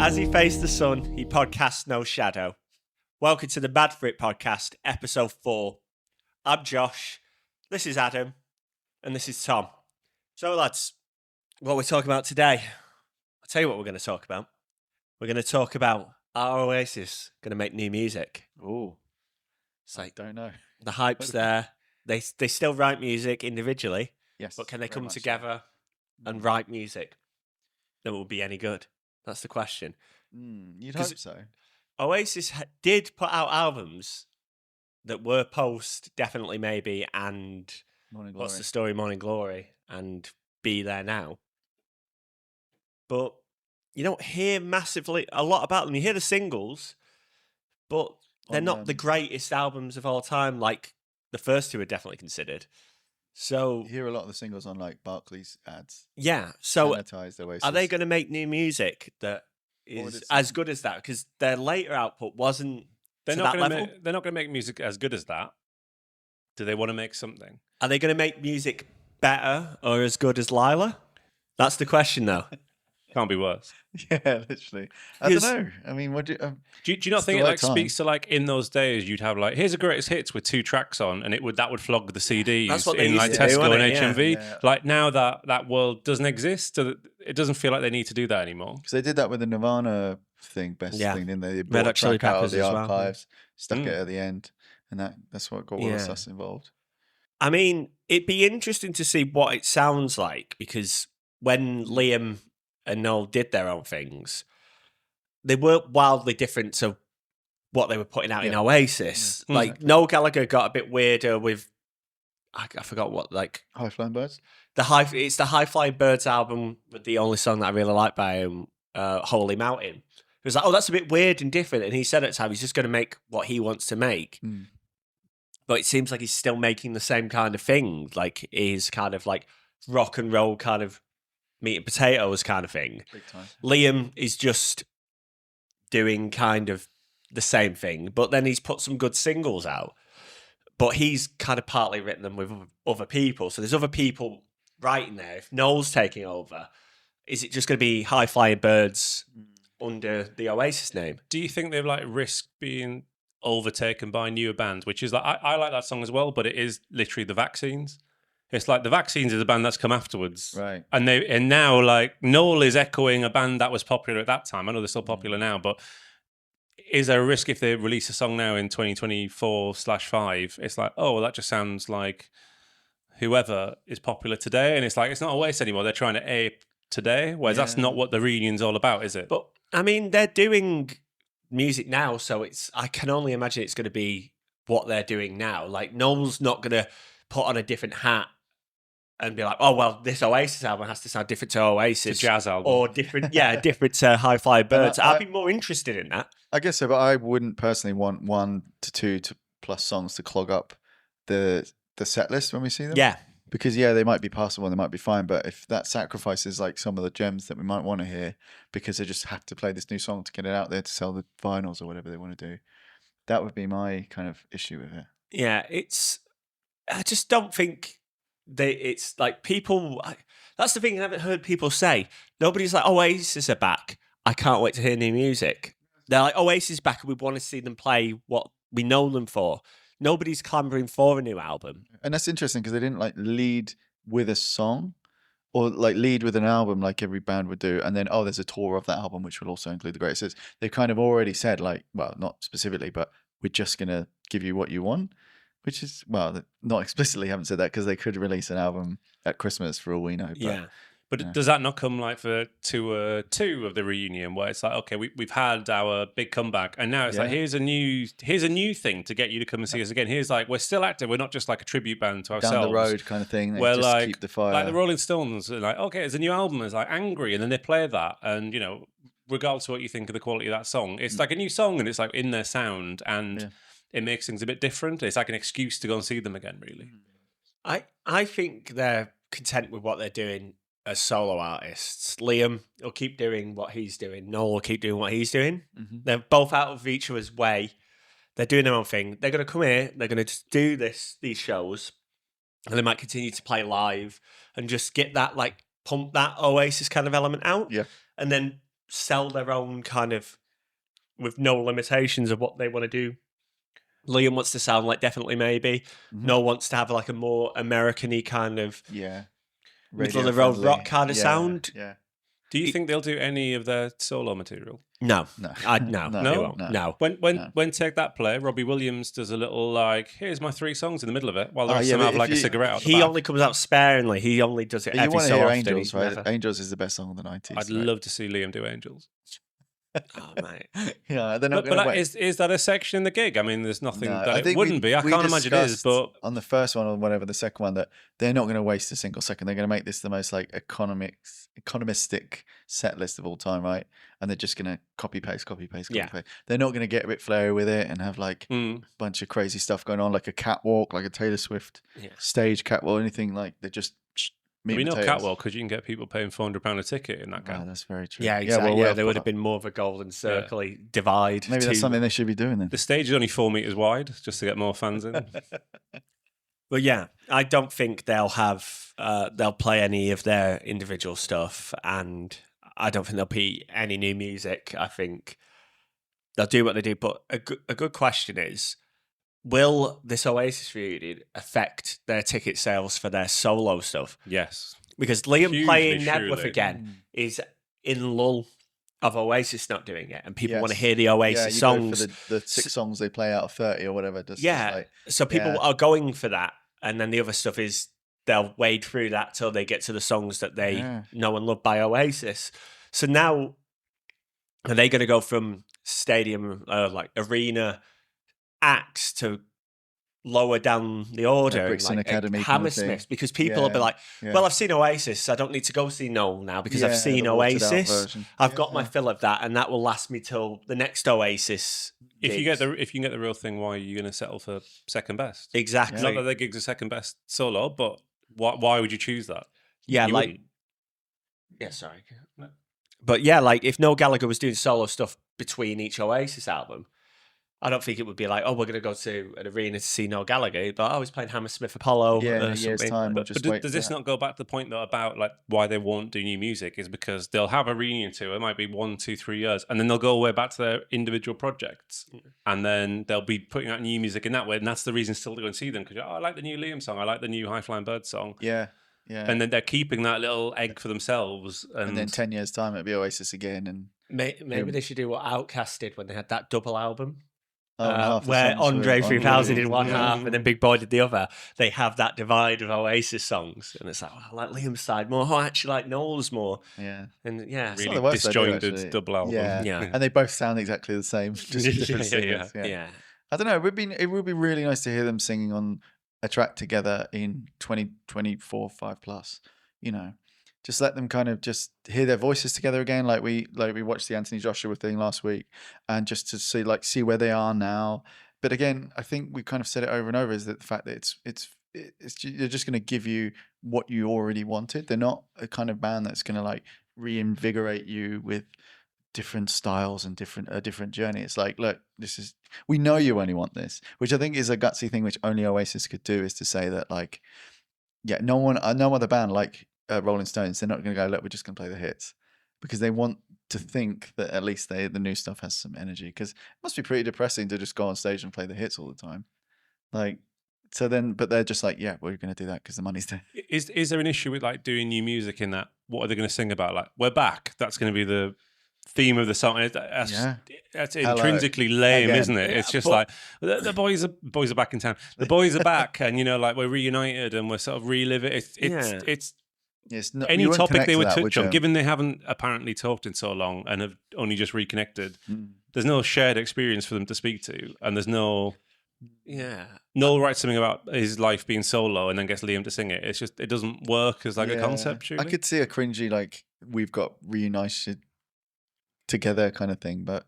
As he faced the sun, he podcasts no shadow. Welcome to the Mad For It podcast, episode 4. I'm Josh, this is Adam, and this is Tom. So lads, what we're talking about today, I'll tell you what we're going to talk about. We're going to talk about are Oasis going to make new music? Oh, It's like, I don't know. the hype's there. They still write music individually, Yes, but can they very come much so. together and write music that will be any good? That's the question. You'd 'Cause hope so. Oasis did put out albums that were post Definitely Maybe and Morning Glory. What's the Story, Morning Glory and Be There Now. But you don't hear a lot about them. You hear the singles, but they're not the greatest albums of all time like the first two are definitely considered. So You hear a lot of the singles on like Barclays ads. yeah, so Sanitized Oasis. are they going to make new music that is as good as that? Because their later output wasn't They're to not that going level. to they're not going to make music as good as that. Do they want to make something? Are they going to make music better or as good as Lila? That's the question, though. Can't be worse. Yeah, literally. I don't know. I mean, what do Do you not It's think the it right like time. speaks to like in those days you'd have like here's a greatest hits with 2 tracks on and that would flog the CDs That's what they in used like to do, Tesco wasn't and it? HMV. Yeah. Like now that world doesn't exist, so it doesn't feel like they need to do that anymore. because they did that with the Nirvana thing, best Yeah. thing, didn't they? They Red brought a Hot Chili track out of Peppers the as well. archives, stuck it at the end, and that's what got all Yeah. of us involved. I mean, it'd be interesting to see what it sounds like because when Liam and Noel did their own things, they weren't wildly different to what they were putting out in Yeah. Oasis. Yeah. Like Noel Gallagher got a bit weirder with I forgot what like High Flying Birds. it's the High Flying Birds album with the only song that I really like by him, Holy Mountain. It was like, oh, that's a bit weird and different. And he said at the time he's just going to make what he wants to make. But it seems like he's still making the same kind of thing. Like he's kind of like rock and roll kind of meat and potatoes kind of thing. Big time. Liam is just doing kind of the same thing, but then he's put some good singles out. But he's kind of partly written them with other people. So there's other people writing there. If Noel's taking over, is it just going to be High Flying Birds under the Oasis name? Do you think they've like risked being overtaken by newer bands? Which is like I like that song as well, but it is literally the Vaccines. It's like the Vaccines is a band that's come afterwards, Right. And now like Noel is echoing a band that was popular at that time. I know they're still popular now, but is there a risk if they release a song now in 2024/5? It's like, oh, well, that just sounds like whoever is popular today, and it's like it's not Oasis anymore. They're trying to ape today, whereas that's not what the reunion's all about, is it? But I mean, they're doing music now, so I can only imagine it's going to be what they're doing now. Like Noel's not going to put on a different hat and be like, oh, well, this Oasis album has to sound different to Oasis. It's a jazz album. Or different to High Flying Birds. I'd be more interested in that. I guess so, but I wouldn't personally want 1 to 2 to plus songs to clog up the set list when we see them. Yeah. Because they might be passable, they might be fine, but if that sacrifices like some of the gems that we might want to hear because they just have to play this new song to get it out there to sell the vinyls or whatever they want to do, that would be my kind of issue with it. Yeah, I just don't think it's like people. That's the thing I haven't heard people say. Nobody's like, Oasis are back. I can't wait to hear new music. They're like, Oasis is back and we want to see them play what we know them for. Nobody's clamoring for a new album. And that's interesting because they didn't like lead with a song or like lead with an album like every band would do. And then, there's a tour of that album, which will also include the greatest hits. They've kind of already said like, well, not specifically, but we're just going to give you what you want, which is, well, not explicitly haven't said that because they could release an album at Christmas for all we know. But, Yeah. But does that not come like for tour 2 of the reunion, where it's like, okay, we've had our big comeback, and now it's like here's a new thing to get you to come and see us again. Here's like we're still active. We're not just like a tribute band to ourselves. Down the road kind of thing. They Where just like keep the fire. like the Rolling Stones are like, okay, it's a new album. It's like Angry, and then they play that, and regardless of what you think of the quality of that song, it's like a new song, and it's like in their sound, and it makes things a bit different. It's like an excuse to go and see them again, really. I think they're content with what they're doing as solo artists. Liam will keep doing what he's doing. Noel will keep doing what he's doing. Mm-hmm. They're both out of each other's way. They're doing their own thing. They're going to come here. They're going to just do these shows, and they might continue to play live and just get that like pump that Oasis kind of element out. Yeah. And then sell their own kind of with no limitations of what they want to do. Liam wants to sound like Definitely Maybe. Noel wants to have like a more American-y kind of middle of the road rock kind of sound. Yeah. Do you think they'll do any of their solo material? No. No. No. No. They won't. No. No. When Take That play, Robbie Williams does a little like, here's my 3 songs in the middle of it, while the rest of them have like a cigarette out the He back. only comes out sparingly. He only does it But you every want to so hear often. Angels, right? Never... Angels is the best song of the 90s. I'd love to see Liam do Angels. Oh, mate. Yeah, they're not But going to wait. is that a section in the gig? I mean, there's nothing No, I that it think wouldn't be. I we can't imagine it is, discussed but on the first one or whatever, the second one, that they're not going to waste a single second. They're going to make this the most like economistic set list of all time, right? And they're just going to copy paste. They're not going to get a bit flary with it and have like a bunch of crazy stuff going on, like a catwalk, like a Taylor Swift stage catwalk, anything like they're just. we know catwalk because you can get people paying £400 a ticket in that game. Oh, that's very true. Yeah, exactly. There would have been more of a golden circle divide. Maybe that's something they should be doing then. The stage is only 4 meters wide, just to get more fans in. But yeah, I don't think they'll play any of their individual stuff, and I don't think there'll be any new music. I think they'll do what they do. But a good question is, will this Oasis reunion affect their ticket sales for their solo stuff? Yes. Because Liam Hugely, playing surely. Nebworth again is in lull of Oasis not doing it, and people want to hear the Oasis songs. Go for the 6 songs they play out of 30 or whatever. So people are going for that, and then the other stuff is they'll wade through that till they get to the songs that they know and love by Oasis. So now, are they going to go from stadium, like arena acts to lower down the order, Brixton Academy Hammersmith, because people will be like, well, I've seen Oasis, I don't need to go see Noel now because I've seen Oasis. I've got my fill of that, and that will last me till the next Oasis. If you get the real thing, why are you going to settle for second best? Exactly. Not that their gigs are second best solo, but why would you choose that? Yeah, sorry. But yeah, like if Noel Gallagher was doing solo stuff between each Oasis album, I don't think it would be like, we're going to go to an arena to see Noel Gallagher, but he's playing Hammersmith Apollo. Yeah, in a year's time. But does this not go back to the point though about like why they won't do new music? Is because they'll have a reunion tour, it might be 1, 2, 3 years, and then they'll go away back to their individual projects, and then they'll be putting out new music in that way, and that's the reason still to go and see them because I like the new Liam song, I like the new High Flying Bird song. Yeah. And then they're keeping that little egg for themselves, and then 10 years time it'll be Oasis again, and maybe they should do what Outkast did when they had that double album. Oh, where Andre 3000 did one half and then Big Boy did the other. They have that divide of Oasis songs, and it's like, I like Liam's side more. I actually like Noel's more. Yeah, and yeah, really disjointed double album. Yeah, and they both sound exactly the same. Just different singers. Yeah. I don't know. It would be really nice to hear them singing on a track together in 2024, 5+. You know, just let them kind of just hear their voices together again, like we watched the Anthony Joshua thing last week, and just to see where they are now. But again, I think we kind of said it over and over, is that the fact that they're just going to give you what you already wanted. They're not a kind of band that's going to like reinvigorate you with different styles and a different journey. It's like, look, we know you only want this, which I think is a gutsy thing which only Oasis could do, is to say that like, no other band like Rolling Stones, they're not going to go, look, we're just going to play the hits, because they want to think that at least the new stuff has some energy, because it must be pretty depressing to just go on stage and play the hits all the time. Like, so then, but they're just like, yeah, we're going to do that because the money's there. Is there an issue with like doing new music in that? What are they going to sing about? Like, we're back. That's going to be the theme of the song. That's intrinsically lame, isn't it? It's just like the boys are back in town. The boys are back, and like we're reunited and we're sort of reliving. It's any topic they would touch on, given they haven't apparently talked in so long and have only just reconnected. There's no shared experience for them to speak to, and there's no. Yeah, Noel writes something about his life being solo and then gets Liam to sing it. It's just, it doesn't work as like a concept. Surely. I could see a cringy like we've got reunited together kind of thing, but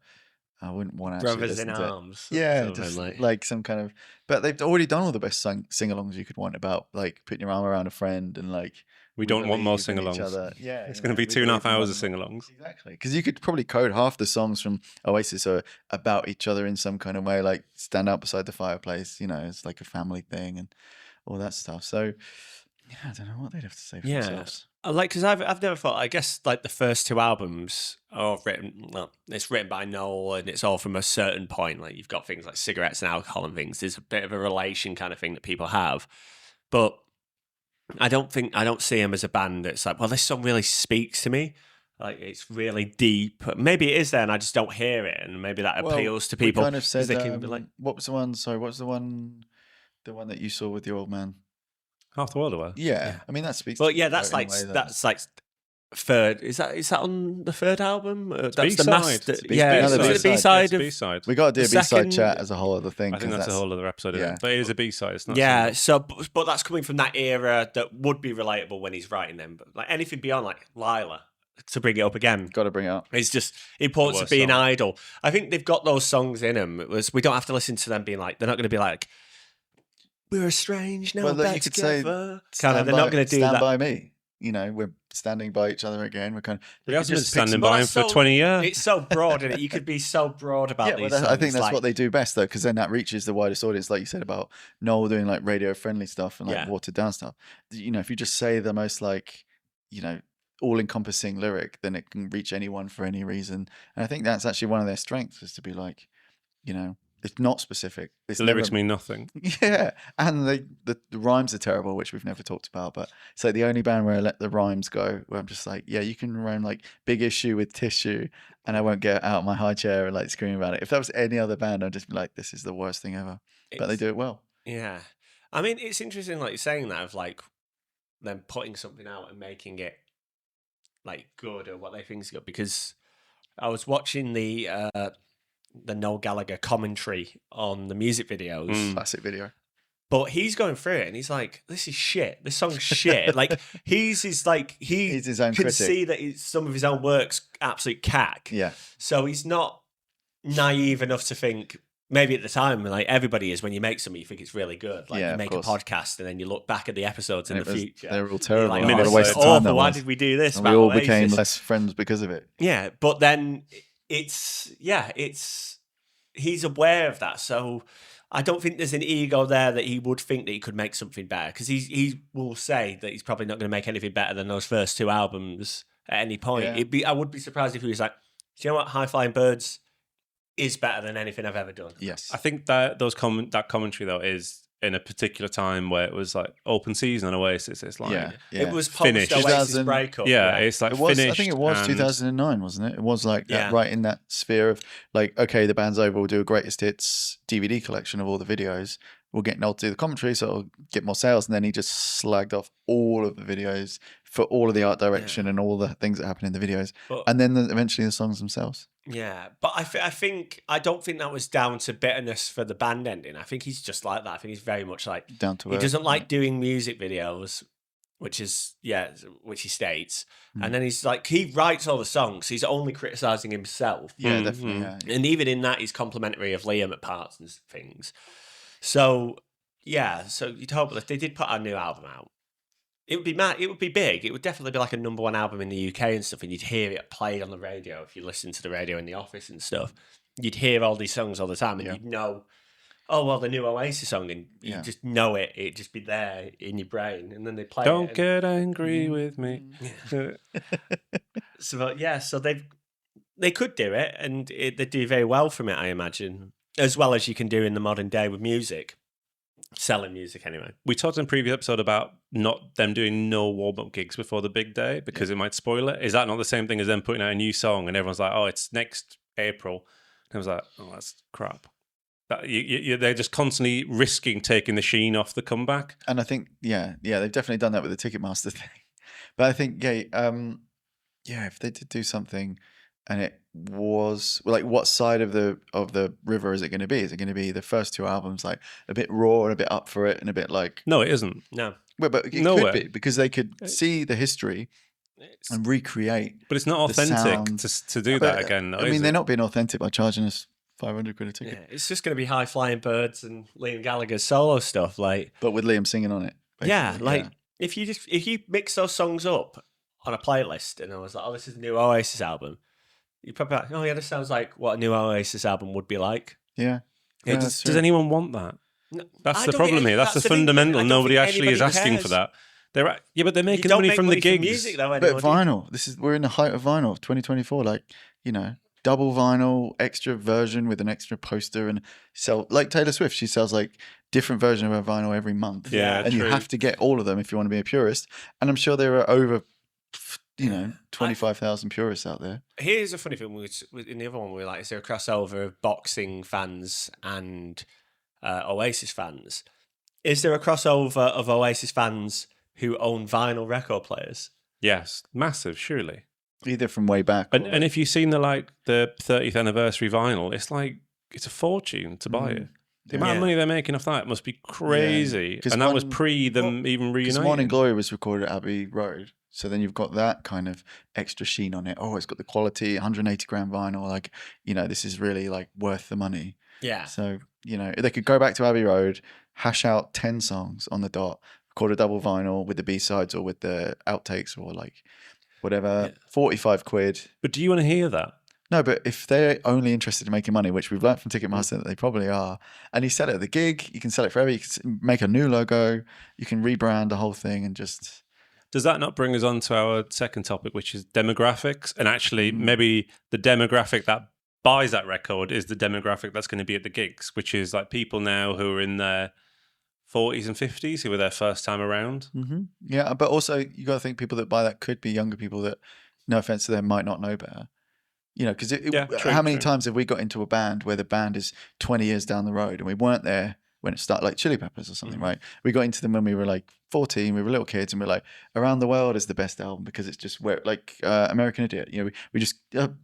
I wouldn't want to brothers in arms. Yeah, just like some kind of. But they've already done all the best sing-alongs you could want about like putting your arm around a friend and like. We don't want more sing-alongs. Yeah, it's going to be 2.5 hours of sing-alongs. Exactly, because you could probably code half the songs from Oasis are about each other in some kind of way, like stand out beside the fireplace. It's like a family thing and all that stuff. So, Yeah, I don't know what they'd have to say for Yeah. themselves. Like, because I've never thought. I guess like the first two albums are written. Well, it's written by Noel, and it's all from a certain point. Like you've got things like cigarettes and alcohol and things. There's a bit of a relation kind of thing that people have, but I don't see him as a band that's like, well, this song really speaks to me. Like it's really deep. Maybe it is there, and I just don't hear it, and maybe that appeals to people. We kind of said, they can be like, what was the one? Sorry, what was the one that you saw with your old man? Half the world away. Yeah, I mean that speaks. well, to yeah, you that's in a like way that- that's like third. Is that on the third album? That's the B-side. master. It's Yeah, B-side. is it the B-side of? B-side. We got to do a the B-side second- chat as a whole other thing. I think 'cause that's a whole other episode of yeah. it. But it is a B-side. It's not. Yeah, single. so but that's coming from that era that would be relatable when he's writing them. But like anything beyond like Lila, to bring it up again, Got to bring it up. it's just important to worst be an song. idol. I think they've got those songs in them. We don't have to listen to them being like they're not going to be like we're estranged now. Well, look, back you could say, together. Kind of, they're not going to do stand that. by me. You know, we're standing by each other again. We're kind of. He hasn't been just pick standing some- Well, by him that's for so- 20 years. It's so broad, and you could be so broad about Yeah, these. well, I think songs, that's like- what they do best, though, because then that reaches the widest audience, like you said about Noel doing like radio-friendly stuff and like Yeah. watered down stuff. You know, if you just say the most like, you know, all-encompassing lyric, then it can reach anyone for any reason. And I think that's actually one of their strengths, is to be like, you know, it's not specific. It's The lyrics never- mean nothing. Yeah, and the rhymes are terrible, which we've never talked about. But it's like the only band where I let the rhymes go, where I'm just like, yeah, you can rhyme like big issue with tissue, and I won't get out of my high chair and like scream about it. If that was any other band, I'd just be like, this is the worst thing ever. But they It's- do it well. Yeah. I mean, it's interesting, like you're saying that, of like them putting something out and making it like good or what they think is good. Because I was watching the Noel Gallagher commentary on the music videos, Mm. Classic video. but he's going through it and he's like, "This is shit. This song's shit." Like he's his own can critic. see that some of his own work's absolute cack. Yeah, So he's not naive enough to think. Maybe at the time, like everybody is, when you make something, you think it's really good. Like Yeah, you of make course. a podcast, and then you look back at the episodes in And the it was- future. they were all You're terrible. like, What a this waste is of time awful. that Why was. did we do this? and we about all became Oasis? less friends because of it. Yeah, but then he's aware of that. So I don't think there's an ego there that he would think that he could make something better, because he will say that he's probably not going to make anything better than those first two albums at any point. Yeah. I would be surprised if he was like, do you know what, High Flying Birds is better than anything I've ever done. Yes, I think that that commentary though is in a particular time where it was like open season on Oasis. It's like yeah. It was Finished. post Oasis 2000 breakup. yeah, it's like It was. finished. I think it was and 2009, wasn't it? It was like that, Yeah. right in that sphere of like, okay, the band's over. We'll do a greatest hits DVD collection of all the videos. We'll get Noel to do the commentary, so it'll get more sales. And then he just slagged off all of the videos for all of the art direction and all the things that happen in the videos, But- and then eventually the songs themselves. Yeah, but I don't think that was down to bitterness for the band ending. I think he's just like that. I think he's very much like Down to he earth. doesn't like doing music videos, which he states. And then he's like, he writes all the songs. He's only criticizing himself. Yeah, Mm, definitely. mm. Yeah. And even in that, he's complimentary of Liam at parts and things. So yeah, so you'd hope that if they did put a new album out, it would be mad. It would be big. It would definitely be like a #1 album in the UK and stuff. And you'd hear it played on the radio if you listen to the radio in the office and stuff. You'd hear all these songs all the time, and Yeah. you'd know, oh well, the new Oasis song, and you Yeah. would just know it. It'd just be there in your brain, and then they play Don't it. get angry with me. So yeah, so they could do it, and they do very well from it, I imagine, as well as you can do in the modern day with music, selling music anyway. We talked in a previous episode about not them doing no warm-up gigs before the big day because it might spoil it. Is that not the same thing as them putting out a new song and everyone's like, oh, it's next April? And I was like, oh, that's crap. They're just constantly risking taking the sheen off the comeback. And I think, yeah, they've definitely done that with the Ticketmaster thing. But I think, if they did do something, and it was like, what side of the river is it going to be? Is it going to be the first two albums, like a bit raw and a bit up for it, and a bit like, No, it isn't. No, well, but it Nowhere. could be, because they could see the history it's, and recreate. But it's not The authentic sound. to do that But, again. Though, I is mean, it? they're not being authentic by charging us 500 quid a yeah, ticket, it's just going to be High Flying Birds and Liam Gallagher's solo stuff. Like, but with Liam singing on it. yeah, basically, like if you mix those songs up on a playlist, and I was like, oh, this is a new Oasis album, you probably like, oh yeah, this sounds like what a new Oasis album would be like. yeah. Yeah, Yeah, does, that's does true. anyone want that? No, That's I the don't problem think- here. That's the the thing. fundamental. I don't Nobody think actually is anybody asking for cares. that. But they're You making don't money make from money the gigs. music though But anymore. do you? vinyl, we're in the height of vinyl, 2024. Like, double vinyl, extra version with an extra poster, and like Taylor Swift. She sells like different version of her vinyl every month. Yeah, and you true. have to get all of them if you want to be a purist. And I'm sure there are over, 25,000 purists out there. Here's a funny thing. In the other one, we were like, is there a crossover of boxing fans and Oasis fans? Is there a crossover of Oasis fans who own vinyl record players? Yes, massive, surely. Either from way back. And if you've seen the 30th anniversary vinyl, it's a fortune to buy it. The amount of money they're making off that must be crazy. And that was pre them even reuniting. Because Morning Glory was recorded at Abbey Road. So then you've got that kind of extra sheen on it. Oh, it's got the quality, 180 gram vinyl. Like, this is really like worth the money. Yeah. So, they could go back to Abbey Road, hash out 10 songs on the dot, record a double vinyl with the B-sides or with the outtakes or like whatever, 45 quid. But do you want to hear that? No, but if they're only interested in making money, which we've learned from Ticketmaster that they probably are, and you sell it at the gig, you can sell it forever, you can make a new logo, you can rebrand the whole thing and just... Does that not bring us on to our second topic, which is demographics? And actually, maybe the demographic that buys that record is the demographic that's going to be at the gigs, which is like people now who are in their 40s and 50s who were their first time around. Mm-hmm. Yeah, but also you got to think people that buy that could be younger people that, no offense to them, might not know better. Because how many times have we got into a band where the band is 20 years down the road and we weren't there when it started, like Chili Peppers or something, right? We got into them when we were like 14, we were little kids, and we're like, Around the World is the best album because it's just like American Idiot. We just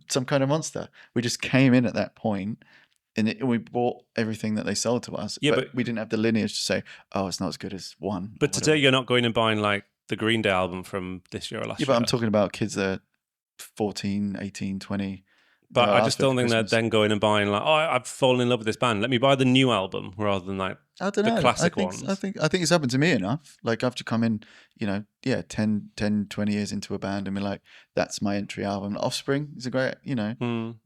Some Kind of Monster. We just came in at that point and we bought everything that they sold to us. Yeah, but we didn't have the lineage to say, oh, it's not as good as one. But today you're not going and buying like the Green Day album from this year or last year. Yeah, but I'm talking about kids that are 14, 18, 20. But I just don't think they're then going and buying like, I've fallen in love with this band. Let me buy the new album rather than like I don't know. the classic ones. I think it's happened to me enough. Like I've to come in, 10, 20 years into a band and be like, that's my entry album. Offspring is a great,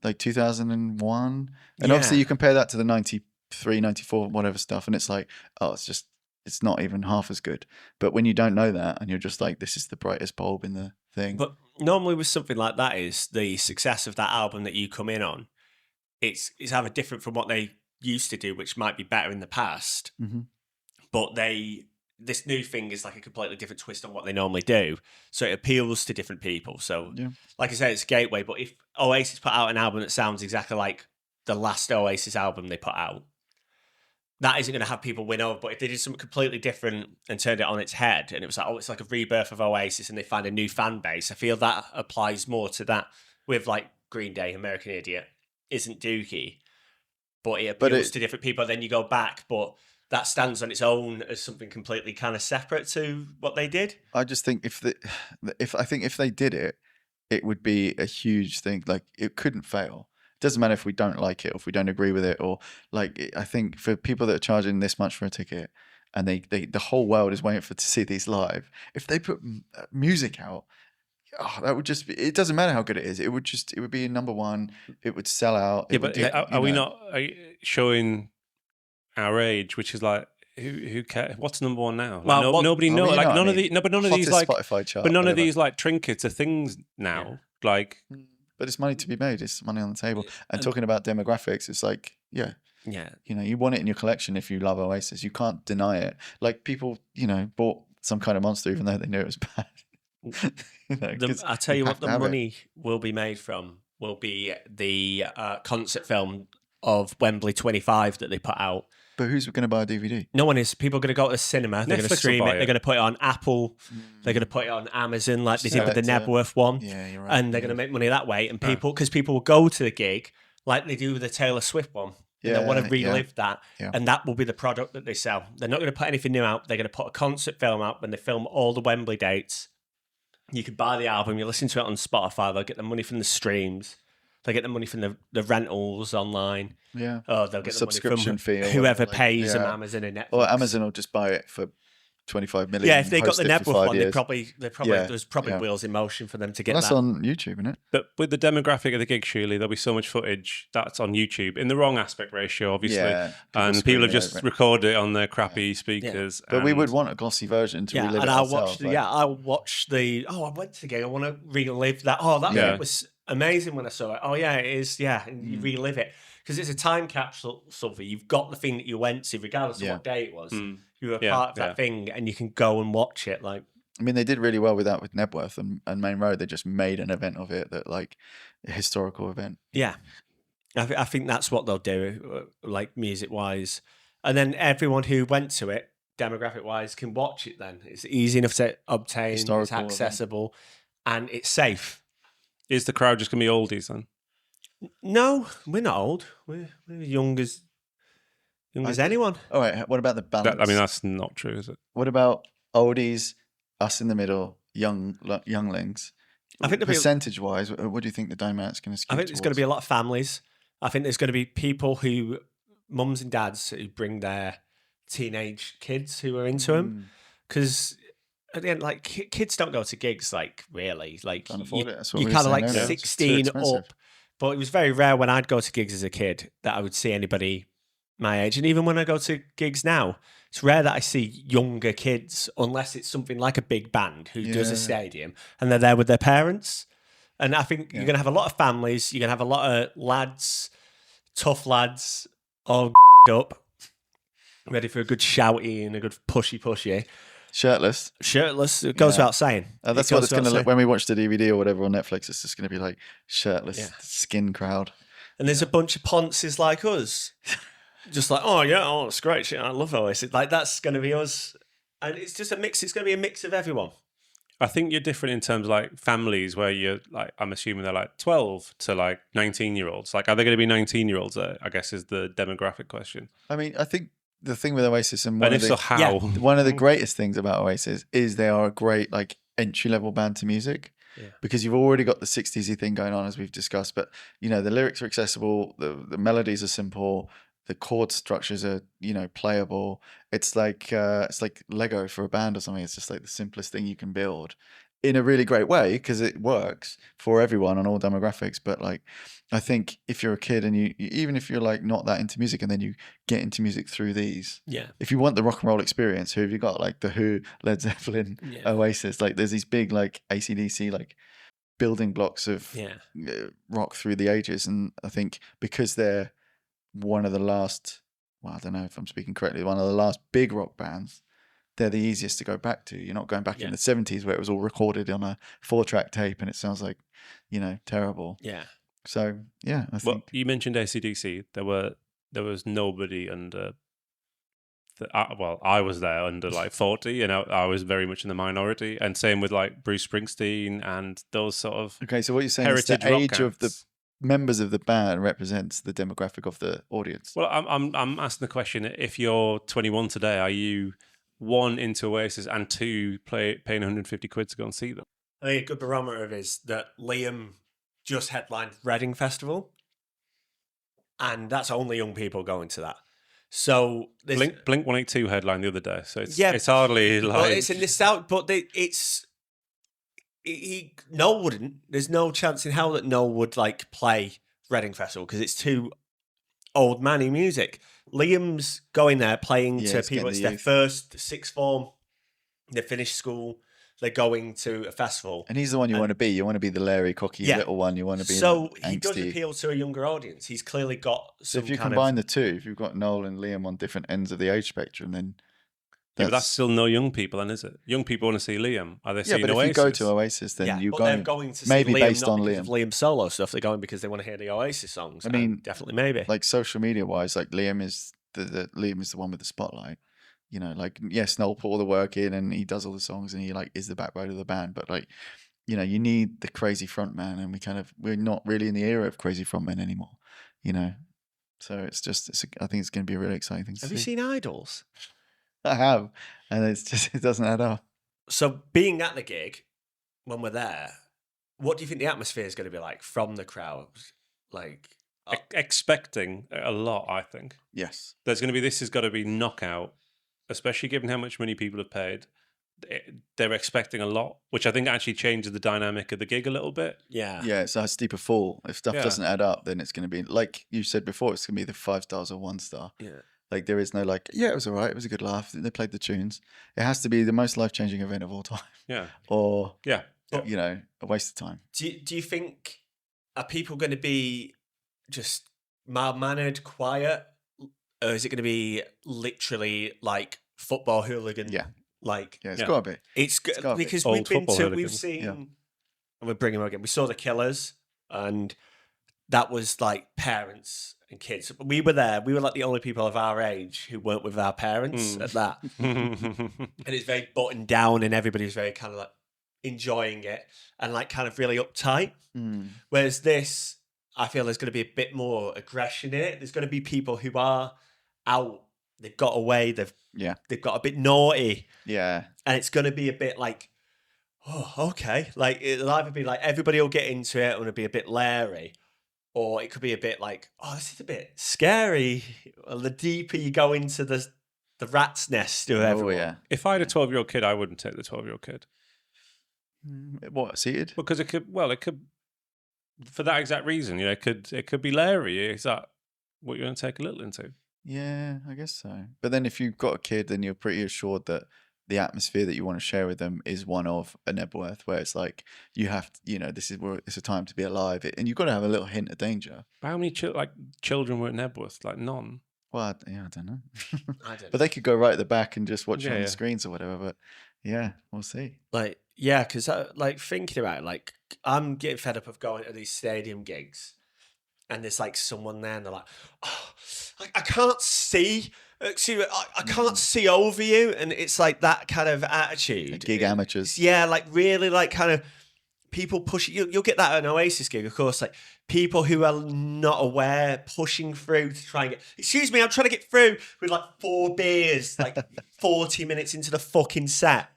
like 2001. And obviously you compare that to the 93, 94, whatever stuff. And it's like, it's not even half as good. But when you don't know that and you're just like, this is the brightest bulb in the thing. But normally with something like that is the success of that album that you come in on. It's either different from what they used to do, which might be better in the past. Mm-hmm. But this new thing is like a completely different twist on what they normally do. So it appeals to different people. So like I said, it's a gateway. But if Oasis put out an album that sounds exactly like the last Oasis album they put out, that isn't going to have people win over. But if they did something completely different and turned it on its head and it was like, it's like a rebirth of Oasis and they find a new fan base, I feel that applies more to that with like Green Day, American Idiot isn't Dookie, but it appeals to different people. Then you go back, but that stands on its own as something completely kind of separate to what they did. I just think if they did it, it would be a huge thing. Like it couldn't fail. It doesn't matter if we don't like it or if we don't agree with it, or like I think for people that are charging this much for a ticket and they the whole world is waiting to see these live, if they put music out, that would just be, it doesn't matter how good it is, it would be number one, it would sell out. Are we not showing our age, which is like who cares? What's number one now? Like, well, nobody knows. Like none of the but none of these like Spotify chart, but none of these like trinkets are things now. Like. But it's money to be made. It's money on the table. And talking about demographics, it's like, you want it in your collection if you love Oasis. You can't deny it. Like people, bought Some Kind of Monster even though they knew it was bad. I tell you what, the money will be made from will be the concert film of Wembley 25 that they put out. But who's going to buy a DVD? No one is. People are going to go to the cinema. They're going to stream it. They're going to put it on Apple. They're going to put it on Amazon like they did with the Nebworth one. Yeah, you're right. And they're going to make money that way. And because people will go to the gig like they do with the Taylor Swift one. And they want to relive that. Yeah. And that will be the product that they sell. They're not going to put anything new out. They're going to put a concert film out when they film all the Wembley dates. You can buy the album. You listen to it on Spotify. They'll get the money from the streams. They get the money from the rentals online. Yeah. Oh, they'll get the subscription money from fee. whoever pays them, Amazon and Netflix. Or Amazon will just buy it for 25 million. Yeah, if they got the hosted for Nebworth 5 one, years. there's probably wheels in motion for them to get Well, that's that. on YouTube, isn't it? But with the demographic of the gig, surely there'll be so much footage that's on YouTube in the wrong aspect ratio, obviously. Yeah, And people have just recorded it on their crappy speakers. But we would want a glossy version to relive it I'll ourselves. watch the. I went to the gig. I want to relive that. Oh, that bit was amazing when I saw it. Oh yeah, it is. Yeah, and you relive it because it's a time capsule. Something you've got the thing that you went to, regardless of what day it was. You were part of that thing, and you can go and watch it. Like, I mean, they did really well with that with Nebworth and Main Road. They just made an event of it, that like a historical event. Yeah, I think that's what they'll do, like music wise, and then everyone who went to it, demographic wise, can watch it. Then it's easy enough to obtain, it's accessible, and it's safe. Is the crowd just going to be oldies then? No, we're not old. We're young as anyone. All right. What about the balance? That's not true, is it? What about oldies, us in the middle, younglings? I think percentage-wise, what do you think the dynamic's going to skew I think there's going to be a lot of families. I think there's going to be people who, mums and dads, who bring their teenage kids who are into them. Because at the end, like, kids don't go to gigs, like, really. Like, can't afford it. You kind of like 16 up. But it was very rare when I'd go to gigs as a kid that I would see anybody my age. And even when I go to gigs now, it's rare that I see younger kids, unless it's something like a big band who does a stadium and they're there with their parents. And I think you're going to have a lot of families. You're going to have a lot of lads, tough lads, all up, ready for a good shouty and a good pushy. Shirtless. It goes without saying. That's what it's going to look when we watch the DVD or whatever on Netflix. It's just going to be like shirtless skin crowd. And there's a bunch of ponces like us. Just like, it's great shit. I love Oasis. Like, that's going to be us. And it's just a mix. It's going to be a mix of everyone. I think you're different in terms of like families where you're like, I'm assuming they're like 12 to like 19-year-olds. Like, are they going to be 19-year-olds there? I guess is the demographic question. I mean, I think the thing with Oasis and how? One of the greatest things about Oasis is they are a great like entry-level band to music. Yeah. Because you've already got the 60s-y thing going on, as we've discussed. But, the lyrics are accessible. The melodies are simple. The chord structures are, playable. It's like Lego for a band or something. It's just like the simplest thing you can build in a really great way because it works for everyone on all demographics. But like, I think if you're a kid and you even if you're like not that into music and then you get into music through these, if you want the rock and roll experience, who have you got? Like the Who, Led Zeppelin, Oasis. Like there's these big like AC/DC like building blocks of rock through the ages, and I think because they're one of the last, I don't know if I'm speaking correctly, one of the last big rock bands, they're the easiest to go back to. You're not going back in the 70s where it was all recorded on a 4-track tape and it sounds like, terrible. Yeah. So, I think... Well, you mentioned AC/DC. There was nobody under... I was there under like 40 and I was very much in the minority. And same with like Bruce Springsteen and those sort of... Okay, so what you're saying is the age of the members of the band represents the demographic of the audience. Well, I'm asking the question: if you're 21 today, are you one into Oasis and two paying 150 quid to go and see them? I think a good barometer is that Liam just headlined Reading Festival, and that's only young people going to that. So Blink 182 headline the other day, so it's hardly like... Well, it's in this out, but Noel wouldn't. There's no chance in hell that Noel would like play Reading Festival because it's too old manny music. Liam's going there playing to people. It's their first sixth form. They finished school. They're going to a festival, and he's the one you want to be. You want to be the Larry, cocky little one. You want to be so he does appeal to a younger audience. He's clearly got. So if you combine the two, if you've got Noel and Liam on different ends of the age spectrum, then. But that's still no young people, then, is it? Young people want to see Liam. Are they seeing Oasis? Yeah, but if you go to Oasis, then you go. They're going to see maybe Liam, based not on because Liam. of Liam's solo stuff. They're going because they want to hear the Oasis songs. I mean, definitely, maybe. Like social media wise, like Liam is Liam is the one with the spotlight. Like yes, Noel put all the work in and he does all the songs and he like is the backbone of the band. But like, you need the crazy front man, and we're not really in the era of crazy front men anymore. So I think it's going to be a really exciting thing to see. Have you seen Idols? I have, and it doesn't add up. So being at the gig, when we're there, what do you think the atmosphere is going to be like from the crowd? Like expecting a lot, I think. Yes, There's going to be. This has got to be knockout especially given how much money people have paid, they're expecting a lot, which I think actually changes the dynamic of the gig a little bit. Yeah. Yeah, it's a steeper fall. If stuff doesn't add up, then it's going to be, like you said before, it's going to be the 5 stars or 1 star. Yeah. Like, there is no like, yeah, it was all right. It was a good laugh. They played the tunes. It has to be the most life-changing event of all time. Yeah. Or, Yeah. you know, a waste of time. Do you think, are people going to be just mild-mannered, quiet, or is it going to be literally like football hooligan? Yeah. Like, Yeah, it's got to be. It's gotta good be. because Old we've football seen, Yeah. and we're bringing them again. We saw the Killers, and that was like parents and kids. We were there. We were like the only people of our age who weren't with our parents at that. And it's very buttoned down, and everybody was very kind of like enjoying it and like kind of really uptight. Whereas this, I feel there's going to be a bit more aggression in it. There's going to be people who are out. They've got away. They've got a bit naughty. Yeah. And it's going to be a bit like, oh, okay. Like, it'll either be like everybody will get into it and it'll be a bit leery, or it could be a bit like, oh, this is a bit scary. Well, the deeper you go into the rat's nest or whatever. Oh, yeah. If I had a 12-year-old kid, I wouldn't take the 12-year-old kid. What, seated? Because it could, for that exact reason, you know, it could be Larry. Is that what you're going to take a little into? Yeah, I guess so. But then if you've got a kid, then you're pretty assured that the atmosphere that you want to share with them is one of a Nebworth, where it's like, you have to, you know, this is where it's a time to be alive. And you've got to have a little hint of danger. But how many children were at Nebworth? Like none. Well, I don't know. I don't know. But they could go right at the back and just watch it on Yeah. the screens or whatever. But yeah, we'll see. Like, yeah, because like thinking about it, like I'm getting fed up of going to these stadium gigs, and there's like someone there, and they're like, "Oh, I can't see. Excuse me, I can't see over you," and it's like that kind of attitude. Gig amateurs. Yeah, like really, like kind of people pushing. You'll get that at an Oasis gig, of course. Like people who are not aware pushing through to try and get. Excuse me, I'm trying to get through with like 4 beers, like 40 minutes into the fucking set.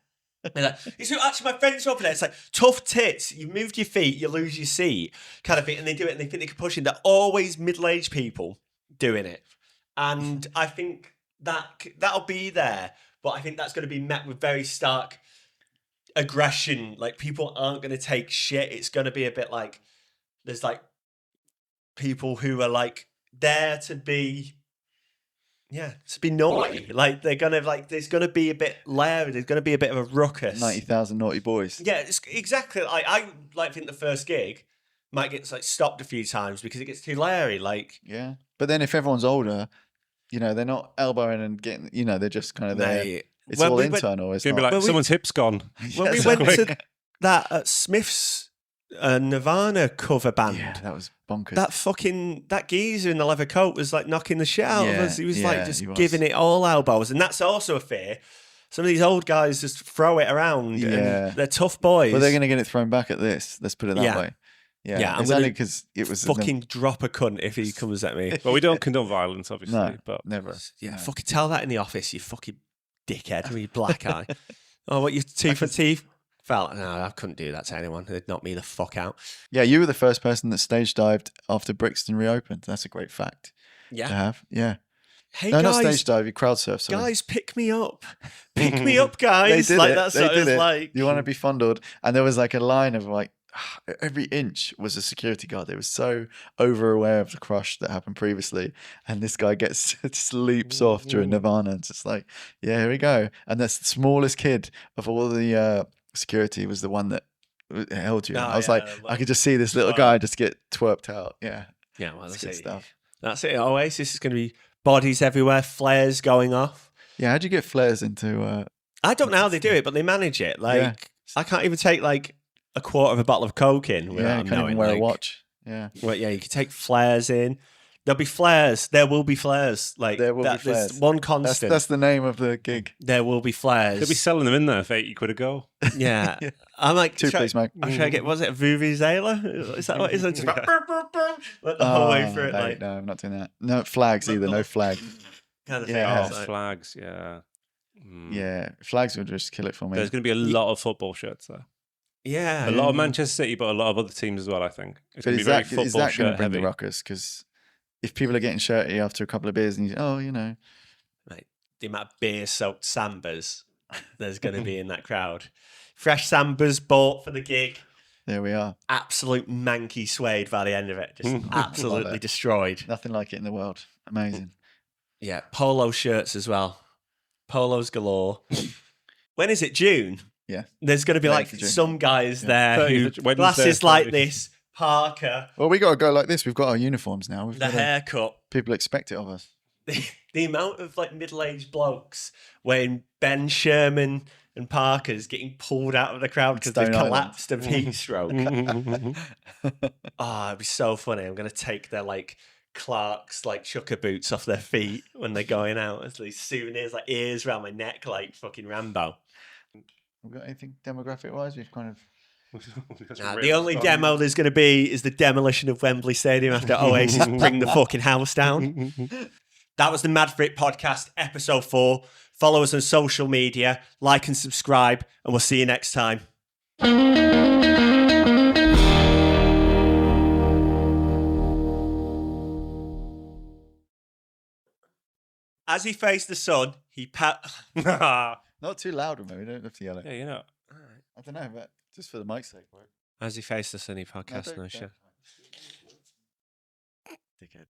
They're like, actually, my friends are over there. It's like tough tits. You moved your feet, you lose your seat, kind of thing. And they do it, and they think they can push in. They're always middle-aged people doing it, and I think that'll be there. But I think that's going to be met with very stark aggression. Like people aren't going to take shit. It's going to be a bit like there's like people who are like there to be. Yeah, to be naughty. Like they're gonna like. There's gonna be a bit loud. There's gonna be a bit of a ruckus. 90,000 naughty boys. Yeah, it's exactly. I like think the first gig might get like stopped a few times because it gets too leery. Like Yeah. But then if everyone's older, you know, they're not elbowing and getting, you know, they're just kind of there. mate, It's when all we went- internal. It's It's going to be not. like, someone's hip's gone. when we Yeah, went exactly. to that at Smith's Nirvana cover band. Yeah, that was bonkers. That geezer in the leather coat was like knocking the shit out of Yeah, us. He was yeah, like just he was. giving it all elbows, and that's also a fear. Some of these old guys just throw it around, Yeah. and they're tough boys. But they're going to get it thrown back at this. Let's put it that Yeah. way. Yeah, Yeah, I'm it's gonna only because it was fucking drop a cunt if he comes at me. Well, we don't condone violence, obviously. No, But never. Yeah, No. fucking tell that in the office, you fucking dickhead with your black eye. Oh, what, you teeth for teeth? Felt no, I couldn't do that to anyone. They'd knock me the fuck out. Yeah, you were the first person that stage dived after Brixton reopened. That's a great fact to Yeah. have. Yeah. Hey No, guys, not stage dive. You crowd surf. Sorry. guys, pick me up. Pick me up, They guys. did Like it. that's They what it did was it. like. You want to be fondled, and there was like a line of like every inch was a security guard. They were so over aware of the crush that happened previously, and this guy just leaps off during Nirvana. And it's just like, yeah, here we go. And that's the smallest kid of all the security was the one that held you. Oh, I was yeah, like, I could just see this little guy just get twerped out. Yeah, Yeah, well, that's that's good it. stuff. That's it. Oasis is going to be bodies everywhere, flares going off. Yeah, how'd you get flares into? I don't know how they do it, but they manage it. Like Yeah. I can't even take like a quarter of a bottle of coke in Yeah, without you can't knowing. even wear like, a watch. Yeah. Well, yeah, you can take flares in. There'll be flares. There will be flares. Like There will be there's flares. one constant. That's the name of the gig. There will be flares. they'll be selling them in there for 80 quid a go. Yeah. Yeah. I'm like, Two, please, mate. I'm trying to get, was it a Vuvuzela? Is that what it is? Just like, like the whole way through it, like no, I'm not doing that. No flags either. No flag. kind of thing. Yeah. Oh, It's like- flags, yeah. Yeah, flags would just kill it for me. There's going to be a lot of football shirts there. yeah. A lot of Manchester City, but a lot of other teams as well, I think. It's But going to is be very that football going to shirt bring heavy. the ruckus? Because if people are getting shirty after a couple of beers, and you, oh, you know, Mate, the amount of beer-soaked sambas there's going to be in that crowd. Fresh sambas bought for the gig. There we are. Absolute manky suede by the end of it. Just absolutely destroyed. Nothing like it in the world. Amazing. Yeah, polo shirts as well. Polos galore. When is it? June? Yeah. There's going to be like some guys there who glasses like this, Parker. Well, we got to go like this. We've got our uniforms now. We've The haircut. People expect it of us. The amount of like middle-aged blokes when Ben Sherman and Parker's getting pulled out of the crowd because they've collapsed of heat stroke. It'd be so funny. I'm going to take their like Clark's like chucker boots off their feet when they're going out. It's these souvenirs, like ears around my neck, like fucking Rambo. We've got anything demographic-wise? We've kind of... The only demo there's going to be is the demolition of Wembley Stadium after Oasis bring the fucking house down. That was the Mad For It podcast, episode 4. Follow us on social media, like and subscribe, and we'll see you next time. As he faced the sun, he Not too loud, remember. You don't have to yell it. Yeah, you know. I don't know, but just for the mic's sake. As he faced the sun, he podcast, no shit. Dickhead.